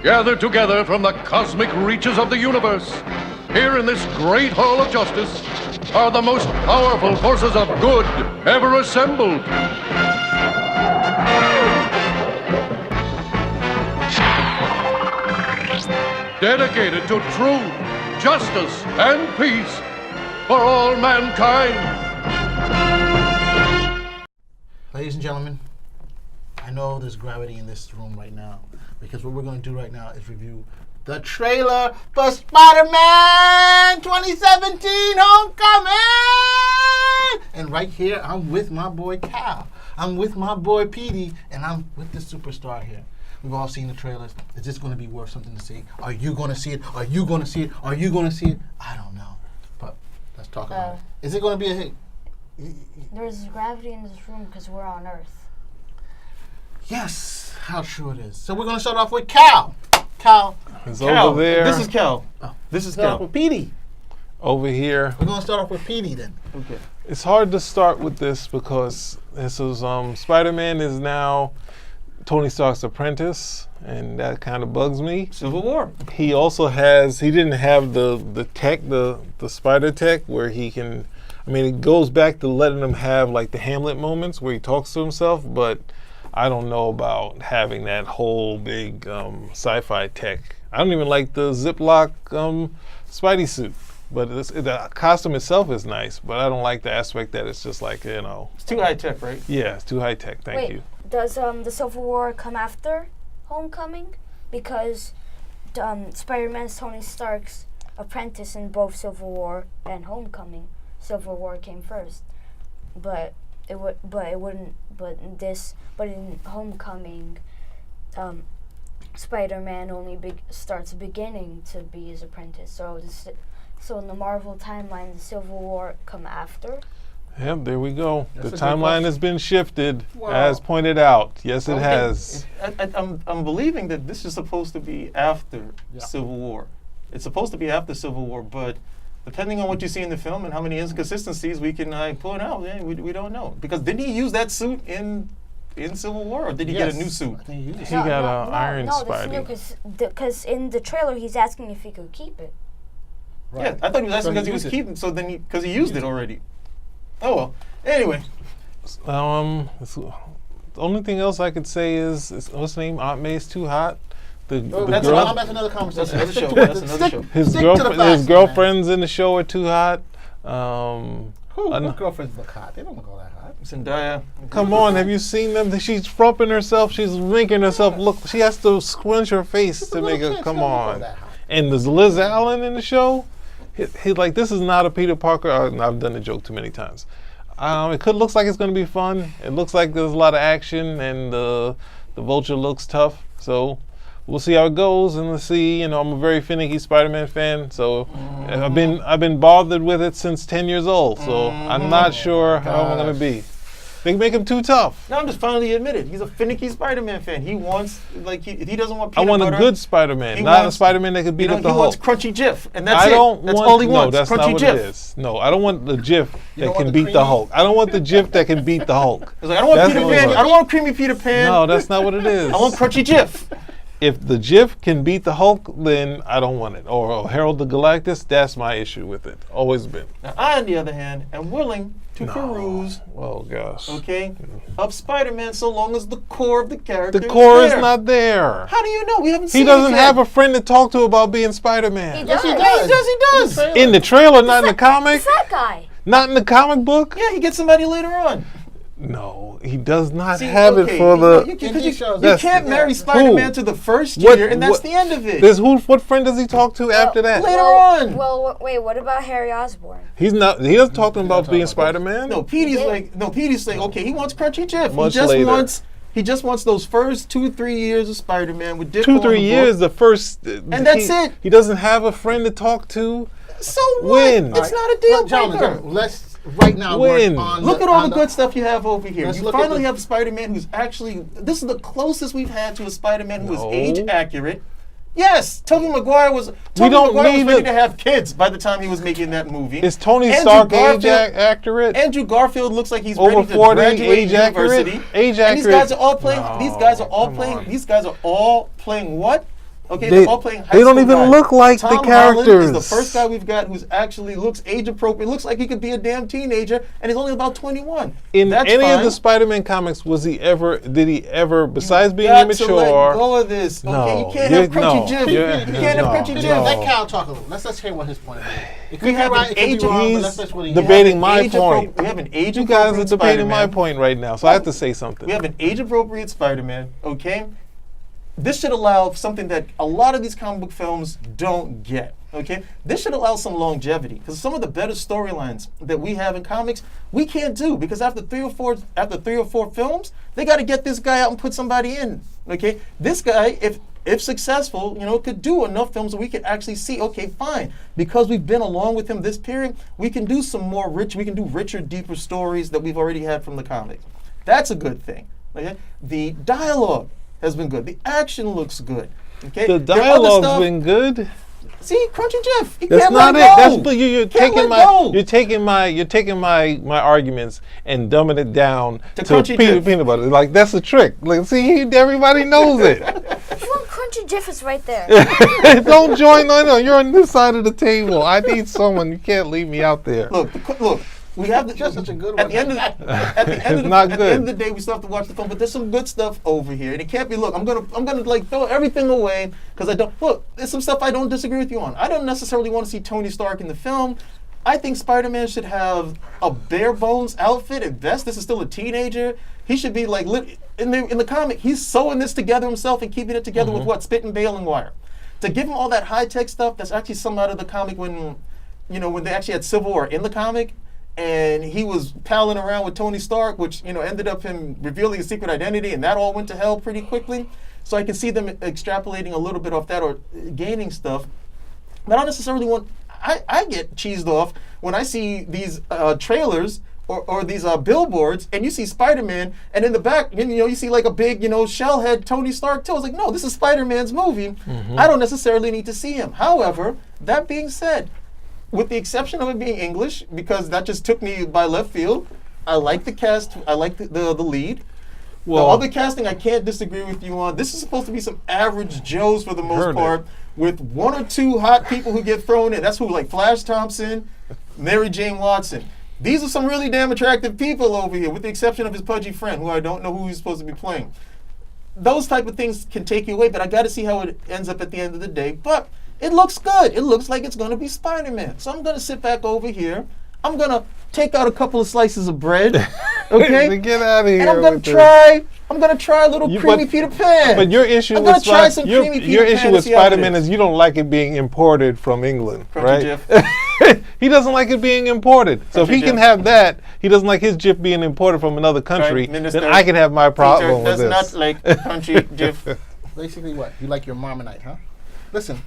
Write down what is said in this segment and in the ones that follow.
gathered together from the cosmic reaches of the universe, here in this great hall of justice, are the most powerful forces of good ever assembled. Dedicated to truth, justice, and peace for all mankind. Ladies and gentlemen, I know there's gravity in this room right now because what we're going to do right now is review the trailer for Spider-Man 2017 Homecoming! And right here, I'm with my boy Cal. I'm with my boy Petey, and I'm with the superstar here. We've all seen the trailers. Is this going to be worth something to see? Are you going to see it? Are you going to see it? Are you going to see it? I don't know. But let's talk about it. Is it going to be a hit? There's gravity in this room because we're on Earth. Yes, how true it is. So we're going to start off with Cal. Cal. It's over there. This is Cal. Oh. This is Start Cal. off with Petey. Over here. We're going to start off with Petey then. Okay. It's hard to start with this because this is Spider-Man is now Tony Stark's apprentice, and that kind of bugs me. Civil War. He also he didn't have the tech, the spider tech, where he can, I mean, it goes back to letting him have like the Hamlet moments where he talks to himself, but I don't know about having that whole big sci-fi tech. I don't even like the Ziploc Spidey suit, but the costume itself is nice, but I don't like the aspect that it's just like, you know. It's too high tech, right? Yeah, it's too high tech, thank you. Does the Civil War come after Homecoming? Because Spider-Man is Tony Stark's apprentice in both Civil War and Homecoming. Civil War came first, but in Homecoming, Spider-Man only starts beginning to be his apprentice. So in the Marvel timeline, the Civil War come after. Yep, there we go. That's the a good timeline question. has been shifted, Wow. as pointed out. Yes, it has. I'm believing that this is supposed to be after Civil War. It's supposed to be after Civil War, but depending on what you see in the film and how many inconsistencies we can point out, we don't know. Because didn't he use that suit in Civil War, or did he get a new suit? I think he used He it. got a Iron Spidey. Because in the trailer he's asking if he could keep it. Right. Yeah, I thought he was asking So because he was used it. keeping. So then because he used it already. Oh well. Anyway, The only thing else I could say is what's the name? Aunt May's too hot. The that's girl, That's another conversation. That's another show. Stick- That's another show. his stick to the facts, his girlfriends in the show are too hot. What girlfriends look hot? They don't look all that hot. Zendaya. Come on, have you seen them? She's frumping herself. She's making herself look. She has to squinch her face to make her. Come on. And there's Liz Allen in the show. He's like, this is not a Peter Parker. I've done the joke too many times. It looks like it's going to be fun. It looks like there's a lot of action, and the Vulture looks tough. So we'll see how it goes, and let's see. You know, I'm a very finicky Spider-Man fan, so I've been bothered with it since 10 years old. So I'm not sure how I'm going to be. They make him too tough. No, I'm just finally admitted. He's a finicky Spider-Man fan. He wants, like, he doesn't want peanut I want butter. a good Spider-Man, He not a wants- Spider-Man that could beat up the he Hulk. wants crunchy Jif, and that's I it. don't That's want, all he wants. No, that's crunchy not what Jif. it is. No, I don't want the Jif that don't can want the beat the creamy? Hulk. I don't want the Jif that can beat the Hulk. He's like, I don't want That's Peter what Pan. it I don't want creamy Peter Pan. No, that's not what it is. I want crunchy Jif. If the Jif can beat the Hulk, then I don't want it. Or Harold the Galactus, that's my issue with it. Always been. Now, I, on the other hand, am willing to peruse, Oh gosh. okay, of Spider-Man so long as the core of the character The core is there. not there. How do you know? We haven't seen He doesn't it yet. have a friend to talk to about being Spider-Man. He does. Yeah, he does. In the trailer, not in the comic. Fat guy. Not in the comic book. Yeah, he gets somebody later on. No, he does not See, have okay, it for you know, the. you, In you these shows, you can't yeah. marry Spider-Man Who? to the first What- year, and that's what- the end of it. What friend does he talk to after that? later on. Well, wait. What about Harry Osborn? He's not. He doesn't talk to him about talk being about that. Spider-Man. No, Petey's Yeah. like, okay, he wants crunchy Jif. Much he just later. wants He just wants those first 2-3 years of Spider-Man with Ditko 2-3 on the years, book. the first. And that's it. He doesn't have a friend to talk to. So what? Win. It's All not a deal Gentlemen, breaker. let's right now Win. work on Look at all the good stuff you have over here. Let's You look at finally the- have Spider-Man who's actually, this is the closest we've had to a Spider-Man who is No. age accurate. Yes, Tobey Maguire was don't ready need to have kids by the time he was making that movie. Is Tony Andrew Stark age Garfield- accurate? Andrew Garfield looks like he's Over ready to 40, graduate age accurate? university. Age And these accurate? guys are all playing. No, these guys are all come playing. on. These guys are all playing what? Okay, They- they're all playing high they don't school even guys. look like the Tom Holland is the characters. first guy we've got who's actually looks age appropriate. Looks like he could be a damn teenager, and he's only about 21. In That's any of fine. the Spider-Man comics, did he ever, besides being Got immature? to let go of this. Okay, No, you can't you're- have crunchy no, Jif. you're- You can't have no, crunchy no. Jif. Let Cal talk a little. Let's hear what his point of view is. It could We be have right, an it could be age wrong, but He's let's just what he debating has. my point. We have an age You guys are appropriate debating my Spider-Man. point right now, so I have to say something. We have an age-appropriate Spider-Man, okay? This should allow something that a lot of these comic book films don't get, okay? This should allow some longevity, because some of the better storylines that we have in comics, we can't do, because after three or four films, they got to get this guy out and put somebody in, okay? This guy, if successful, could do enough films that we could actually see, okay, fine. Because we've been along with him this period, we can do richer, deeper stories that we've already had from the comics. That's a good thing. Okay? The dialogue has been good. The action looks good. Okay? The There are other dialogue's stuff- been good. See, Crunchy Jeff, you That's can't not let it. go. That's but you're Can't taking let go. you're taking my arguments and dumbing it down To to Crunchy peanut, Jif. butter. Like that's a trick. Like see, everybody knows it. If you want Crunchy Jif, is right there. Don't join. No, you're on this side of the table. I need someone. You can't leave me out there. Look. We have the, Just such a good at one. the end of It's not at the good. end of the day, we still have to watch the film. But there's some good stuff over here, and it can't be. Look, I'm gonna like throw everything away because I don't. Look, there's some stuff I don't disagree with you on. I don't necessarily want to see Tony Stark in the film. I think Spider-Man should have a bare bones outfit at best. This is still a teenager. He should be like in the comic. He's sewing this together himself and keeping it together with what spit and baling wire. To give him all that high tech stuff, that's actually some out of the comic when they actually had Civil War in the comic. And he was palling around with Tony Stark, which ended up him revealing his secret identity, and that all went to hell pretty quickly. So I can see them extrapolating a little bit off that or gaining stuff. But I don't necessarily want. I get cheesed off when I see these trailers or these billboards, and you see Spider-Man, and in the back, you see like a big, shell head Tony Stark too. I was like, no, this is Spider-Man's movie. I don't necessarily need to see him. However, that being said, with the exception of it being English, because that just took me by left field, I like the cast. I like the lead. Well, the other casting, I can't disagree with you on. This is supposed to be some average Joes for the most Heard part, with one or two hot people who get thrown in. That's who, like Flash Thompson, Mary Jane Watson. These are some really damn attractive people over here, with the exception of his pudgy friend, who I don't know who he's supposed to be playing. Those type of things can take you away, but I got to see how it ends up at the end of the day. But it looks good. It looks like it's going to be Spider-Man. So I'm going to sit back over here. I'm going to take out a couple of slices of bread. Okay? Get out of here. And I'm going with to this. try. I'm going to try a little You- creamy but- Peter Pan. But your issue I'm with gonna try some your, creamy your Peter issue Pan with to see how it Spider-Man is you don't like it being imported from England, Crunchy right? Jif. He doesn't like it being imported. So if Crunchy he can Jif. have that, he doesn't like his Jif being imported from another country. Right, Minister, then I can have my problem Peter with does this. not like Crunchy Jif. Basically, what you like your Marmite, huh? Listen,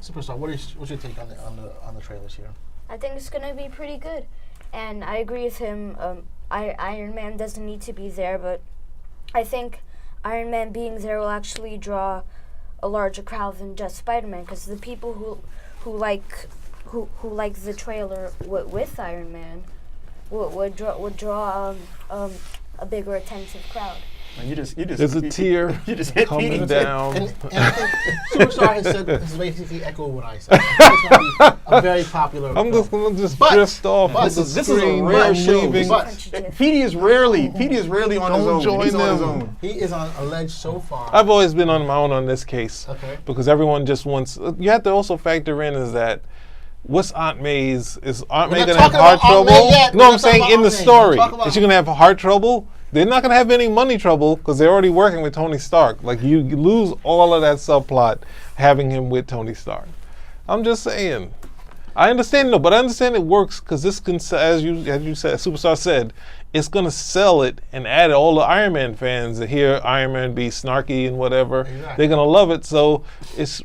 Superstar, what's your take on the trailers here? I think it's gonna be pretty good, and I agree with him. Iron Man doesn't need to be there, but I think Iron Man being there will actually draw a larger crowd than just Spider-Man, because the people who like the trailer with Iron Man would draw a bigger attentive crowd. Man, you just There's a tear You just hit coming Petey. down. And I think Superstar has said this is basically echo what I said. I think it's going to be a very popular. I'm just film. gonna just But- drift off. but of the this is a screen. rare I'm show, leaving. but- Crunchy Jif. Petey is rarely on his Don't own. join He's on his them. own. He is on a ledge so far. I've always been on my own on this case. Okay. Because everyone just wants. You have to also factor in is that. What's Aunt May's? Is Aunt May not gonna have talking heart about Aunt trouble? May yet. No, We're I'm not talking saying about in the Aunt May. story. Talk about- Is she gonna have heart trouble? They're not gonna have any money trouble because they're already working with Tony Stark. Like you lose all of that subplot having him with Tony Stark. I'm just saying. I understand but I understand it works because this can, as you said, Superstar said, it's gonna sell it and add all the Iron Man fans that hear Iron Man be snarky and whatever. Exactly. They're gonna love it. So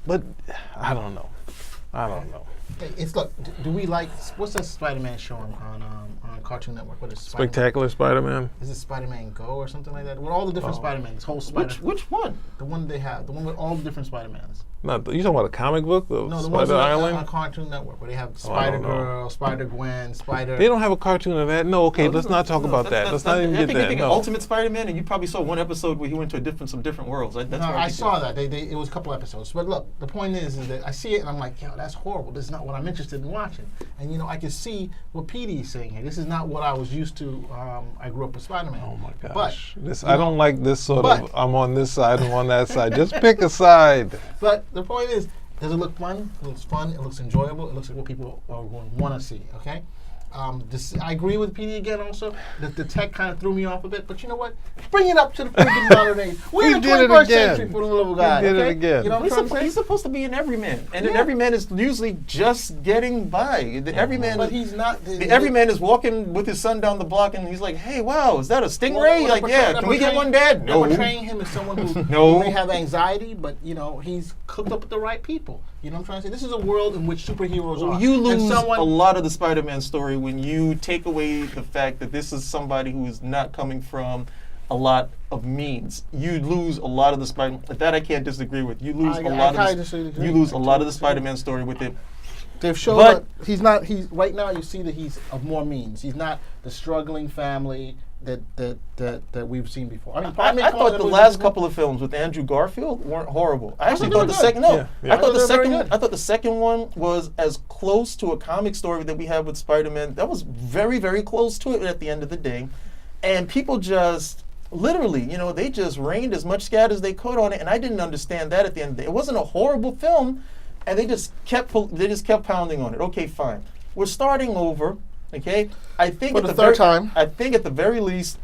but I don't know. Hey, it's look. Do we like what's that Spider-Man show on Cartoon Network? What is Spider-Man? Spectacular Spider-Man. Is it Spider-Man Go or something like that? With all the different Spider-Man, this whole Spider. Which one? The one they have, the one with all the different Spider-Mans. Not you talking about a comic book, the No, the ones Spider on Island. Cartoon Network where they have I Spider don't know. Girl, Spider Gwen, Spider. They don't have a cartoon of that. No, okay, No, let's not talk about that. Let's not even I get think you're that. thinking No. Ultimate Spider-Man, and you probably saw one episode where he went to some different worlds. That's No, where I think saw it- that. It was a couple episodes. But look, the point is that I see it and I'm like, yo, that's horrible. This is not what I'm interested in watching. And I can see what PD is saying here. This is not what I was used to. I grew up with Spider-Man. Oh my But, gosh! I don't like this sort but- of. I'm on this side. I'm on that side. Just pick a side. But the point is, does it look fun? It looks fun. It looks enjoyable. It looks like what people are going to want to see. Okay. I agree with PD again. Also, the tech kind of threw me off a bit. But you know what? Bring it up to the freaking modern age. We're in the did it 21st again. century for the little guy. He did it okay? again. You know what I'm He's, trying to say? he's supposed to be an everyman, and an Yeah. everyman is usually just getting by. The everyman, But he's not. the everyman is walking with his son down the block, and he's like, "Hey, wow, is that a stingray?" Well, like, yeah, can we get one, Dad? They're portraying him as someone who No. may have anxiety, but he's cooked up with the right people. You know what I'm trying to say? This is a world in which superheroes are. You And lose someone, a lot of the Spider-Man story when you take away the fact that this is somebody who is not coming from a lot of means. You lose a lot of the Spider. That I can't disagree with. You lose I a lot kinda of disagree. the, you lose a I lot of the disagree. Spider-Man story with it. They've shown But- that he's not. He's right now. You see that he's of more means. He's not the struggling family that we've seen before. I mean, I thought the last couple of films with Andrew Garfield weren't horrible. I actually thought thought they the were second good. Yeah. I thought the They were very second good. I thought the second one was as close to a comic story that we have with Spider-Man. That was very, very close to it at the end of the day. And people just literally, they just rained as much scat as they could on it, and I didn't understand that at the end of the day. It wasn't a horrible film, and they just kept pounding on it. Okay, fine. We're starting over. Okay, I think For at the the third very, time. I think at the very least,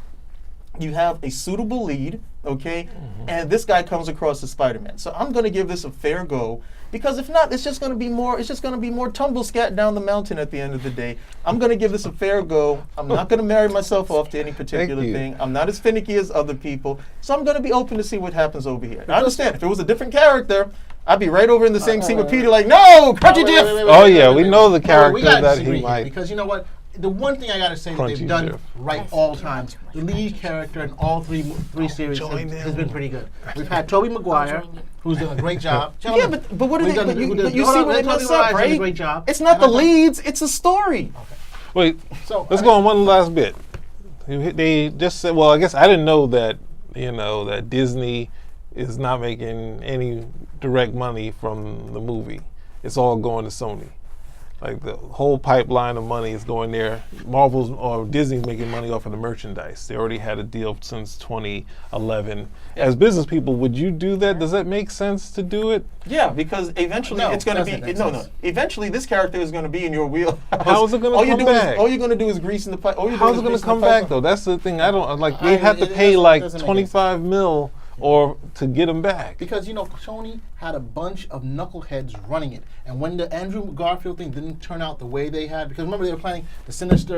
you have a suitable lead, okay, and this guy comes across as Spider-Man. So I'm going to give this a fair go, because if not, it's just going to be more. It's just going to be more tumble scat down the mountain at the end of the day. I'm going to give this a fair go. I'm not going to marry myself off to any particular you. thing. I'm not as finicky as other people, so I'm going to be open to see what happens over here. I understand if it was a different character, I'd be right over in the same scene with Peter, like, no, prejudice. Oh, yeah, we know the character we gotta that he disagree here, might- because you know what? The one thing I gotta say that Crunchy they've done Jeff. right all times, the lead character in all three series join has in. been pretty good. We've had Tobey Maguire, join in. who's done a great job. Yeah, Gentlemen, but what are we've they? done- But we you, did- but you hold see on, what they Tobey mess Maguire's up, done a right? great job. It's not And the I thought- leads; it's a story. Wait, So, let's I go mean- on one last bit. They just said, well, I guess I didn't know that, that Disney is not making any direct money from the movie. It's all going to Sony. Like the whole pipeline of money is going there. Marvel's or Disney's making money off of the merchandise. They already had a deal since 2011. As business people, would you do that? Does that make sense to do it? Yeah, because eventually No, it's going to doesn't be make no. sense. Eventually, this character is going to be in your wheel. How is it gonna all you're come doing back? Is, all you're going to do is greasing the pipe. How's it going to come back though? That's the thing. I don't like. They have to it pay doesn't- like doesn't make 25 mil or to get him back. Because Sony had a bunch of knuckleheads running it, and when the Andrew Garfield thing didn't turn out the way they had, because remember they were planning the Sinister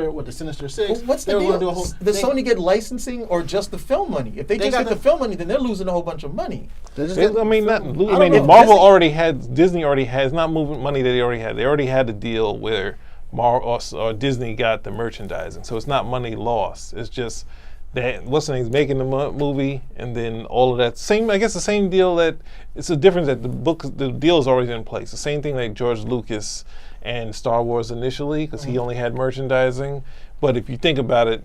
Six. Well, what's they the were gonna deal? do a whole Does thing. Sony get licensing or just the film money? If they just got get the film money, then they're losing a whole bunch of money. They just I didn't- mean, not. don't I mean, know. Marvel Disney- already had. Disney already has not moving money that they already had. They already had a deal where or Disney got the merchandising, so it's not money lost. It's just that what's the name's making the movie, and then all of that same. I guess the same deal that it's a difference that the deal is already in place. The same thing like George Lucas and Star Wars initially, because he only had merchandising. But if you think about it,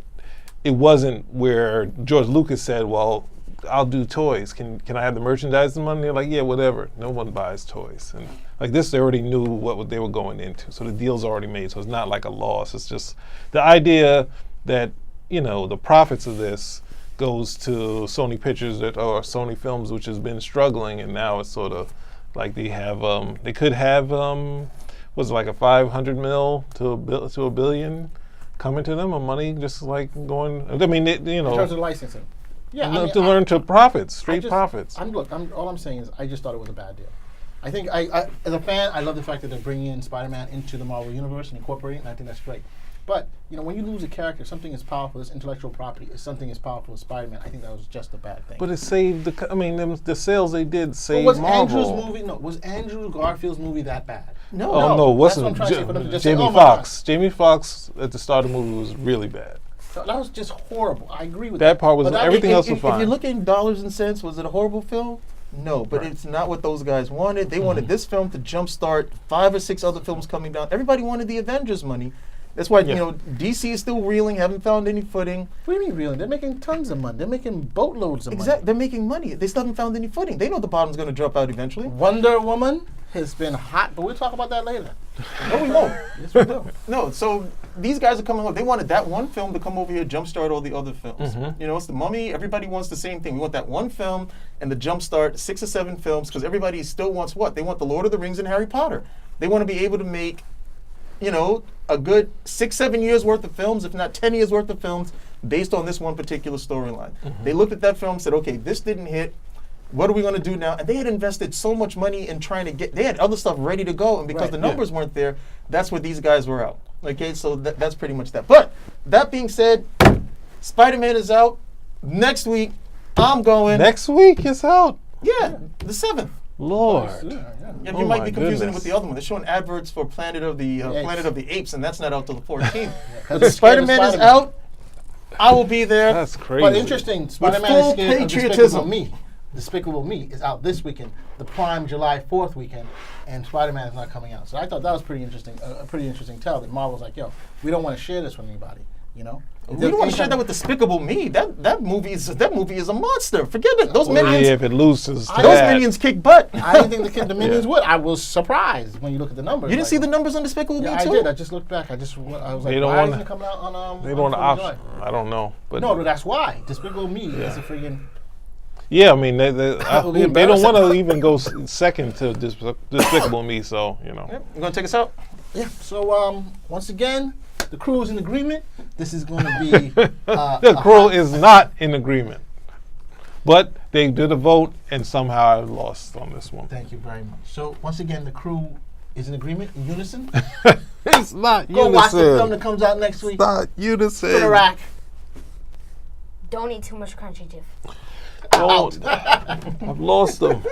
it wasn't where George Lucas said, "Well, I'll do toys. Can I have the merchandising money?" They're like, "Yeah, whatever." No one buys toys, and like this, they already knew what they were going into, so the deal's already made. So it's not like a loss. It's just the idea that the profits of this goes to Sony Pictures or Sony Films, which has been struggling, and now it's sort of like they have they could have was it like a 500 mil to a billion coming to them of money, just like going. I mean, in terms of licensing. Yeah, to learn to profits, straight profits. All I'm saying is, I just thought it was a bad deal. I think I as a fan, I love the fact that they're bringing in Spider-Man into the Marvel universe and incorporating it, and I think that's great. But when you lose a character, something as powerful as intellectual property is something as powerful as Spider-Man. I think that was just a bad thing. But it saved the sales they did But saved was Marvel. was Andrew Garfield's movie that bad? No. Oh no, that's wasn't what I'm trying to say, for them to just say, Jamie "Oh my God." Foxx? Jamie Foxx at the start of the movie was really bad. That was just horrible. I agree with That part was But everything else was If fine. you're looking dollars and cents, was it a horrible film? No, but it's not what those guys wanted. They wanted this film to jumpstart 5 or 6 other films coming down. Everybody wanted the Avengers money. That's why, DC is still reeling, haven't found any footing. What do you mean reeling? They're making tons of money. They're making boatloads of money. Exactly. They're making money. They still haven't found any footing. They know the bottom's going to drop out eventually. Wonder Woman has been hot, but we'll talk about that later. No, we won't. Yes, we will. No, so these guys are coming over. They wanted that one film to come over here, jumpstart all the other films. You know, it's The Mummy. Everybody wants the same thing. We want that one film and the jumpstart 6 or 7 films because everybody still wants what? They want The Lord of the Rings and Harry Potter. They want to be able to make, you know, a good 6-7 years worth of films, if not 10 years worth of films, based on this one particular storyline. They looked at that film and said, okay, this didn't hit. What are we going to do now? And they had invested so much money in trying to they had other stuff ready to go, and because the numbers weren't there, that's where these guys were out. Okay, so that's pretty much that. But that being said, Spider-Man is out. Next week, I'm going. Next week it's out. Yeah, the 7th. Lord. Yeah, Oh you might my be confusing it goodness. with the other one. They're showing adverts for Planet of the Apes, and that's not out till the 14th. Because But Spider-Man is Spider-Man. out. I will be there. That's crazy. But interesting, Spider-Man full is scared of Despicable patriotism. Me. Despicable Me is out this weekend, the prime July 4th weekend, and Spider-Man is not coming out. So I thought that was pretty interesting, a pretty interesting tell that Marvel's like, yo, we don't want to share this with anybody, you know? We don't want to share that with Despicable Me. That movie is a monster. Forget it. Those minions. Yeah, if it loses to Those Those that. minions kick butt. I didn't think the Minions would. I was surprised when you look at the numbers. You didn't like, see the numbers on Despicable Yeah, Me I too? did. I just looked back. I was like, They don't why wanna- isn't it coming out on They don't on 4th of option. July? I don't know. But No, that's why. Despicable Me is a friggin' yeah, I mean, they It'll be don't embarrassing. want to even go second to Despicable Me, so, you know. Yep. You gonna take us out? Yeah. So once again, the crew is in agreement. This is going to be The crew is not in agreement. But they did a vote, and somehow I lost on this one. Thank you very much. So once again, the crew is in agreement, in unison. It's not Go watch the film that comes out next week. Not unison. Put a rack. Don't eat too much crunchy, Jif. Don't. I've lost them.